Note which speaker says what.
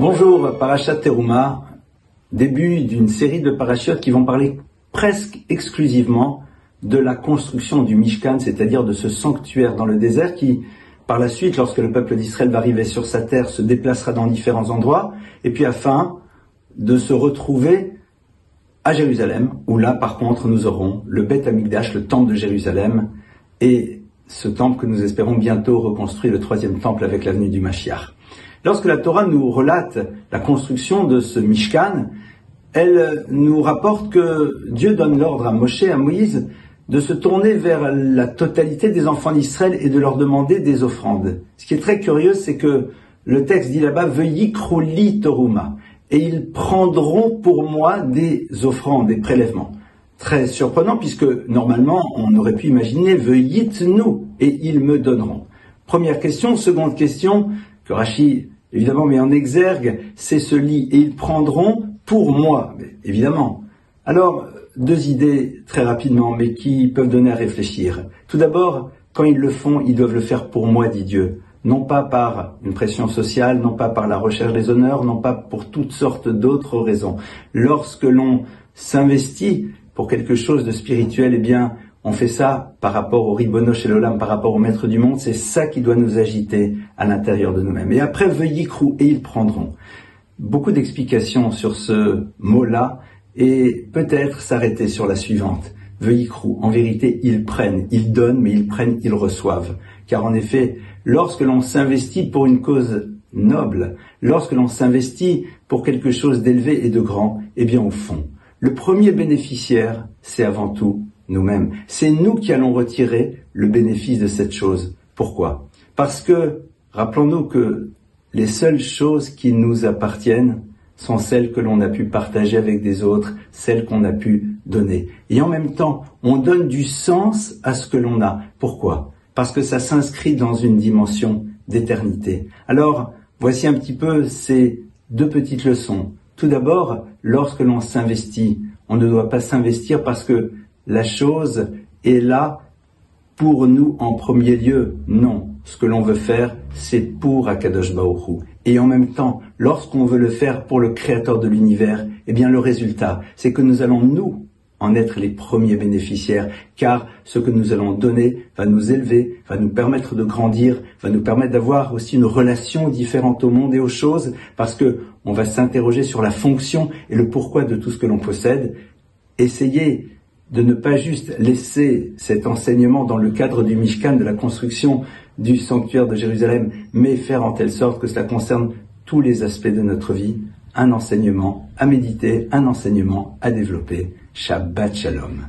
Speaker 1: Bonjour, Parashat Teruma, début d'une série de parachutes qui vont parler presque exclusivement de la construction du Mishkan, c'est-à-dire de ce sanctuaire dans le désert qui, par la suite, lorsque le peuple d'Israël va arriver sur sa terre, se déplacera dans différents endroits, et puis afin de se retrouver à Jérusalem, où là, par contre, nous aurons le Beth Amikdash, le temple de Jérusalem, et ce temple que nous espérons bientôt reconstruire, le troisième temple avec l'avenue du Mashiach. Lorsque la Torah nous relate la construction de ce Mishkan, elle nous rapporte que Dieu donne l'ordre à Moshe, à Moïse, de se tourner vers la totalité des enfants d'Israël et de leur demander des offrandes. Ce qui est très curieux, c'est que le texte dit là-bas « V'yikru li toruma » et ils prendront pour moi des offrandes, des prélèvements. Très surprenant puisque normalement on aurait pu imaginer « V'yitnu » et ils me donneront. Première question. Seconde question que Rashi évidemment met en exergue, c'est ce lit et ils prendront pour moi, mais évidemment. Alors, deux idées très rapidement, mais qui peuvent donner à réfléchir. Tout d'abord, quand ils le font, ils doivent le faire pour moi, dit Dieu. Non pas par une pression sociale, non pas par la recherche des honneurs, non pas pour toutes sortes d'autres raisons. Lorsque l'on s'investit pour quelque chose de spirituel, eh bien, on fait ça par rapport au Ribono Shel Olam, par rapport au Maître du Monde, c'est ça qui doit nous agiter à l'intérieur de nous-mêmes. Et après, V'yikru, et ils prendront. Beaucoup d'explications sur ce mot-là, et peut-être s'arrêter sur la suivante. V'yikru, en vérité, ils prennent, ils donnent, mais ils prennent, ils reçoivent. Car en effet, lorsque l'on s'investit pour une cause noble, lorsque l'on s'investit pour quelque chose d'élevé et de grand, eh bien au fond, le premier bénéficiaire, c'est avant tout nous-mêmes. C'est nous qui allons retirer le bénéfice de cette chose. Pourquoi? Parce que, rappelons-nous que les seules choses qui nous appartiennent sont celles que l'on a pu partager avec des autres, celles qu'on a pu donner. Et en même temps, on donne du sens à ce que l'on a. Pourquoi? Parce que ça s'inscrit dans une dimension d'éternité. Alors, voici un petit peu ces deux petites leçons. Tout d'abord, lorsque l'on s'investit, on ne doit pas s'investir parce que la chose est là pour nous en premier lieu. Non, ce que l'on veut faire, c'est pour Akadosh Baruch Hu. Et en même temps, lorsqu'on veut le faire pour le Créateur de l'univers, eh bien le résultat, c'est que nous allons nous en être les premiers bénéficiaires, car ce que nous allons donner va nous élever, va nous permettre de grandir, va nous permettre d'avoir aussi une relation différente au monde et aux choses, parce que on va s'interroger sur la fonction et le pourquoi de tout ce que l'on possède. Essayez de ne pas juste laisser cet enseignement dans le cadre du Mishkan, de la construction du sanctuaire de Jérusalem, mais faire en telle sorte que cela concerne tous les aspects de notre vie, un enseignement à méditer, un enseignement à développer. Shabbat Shalom.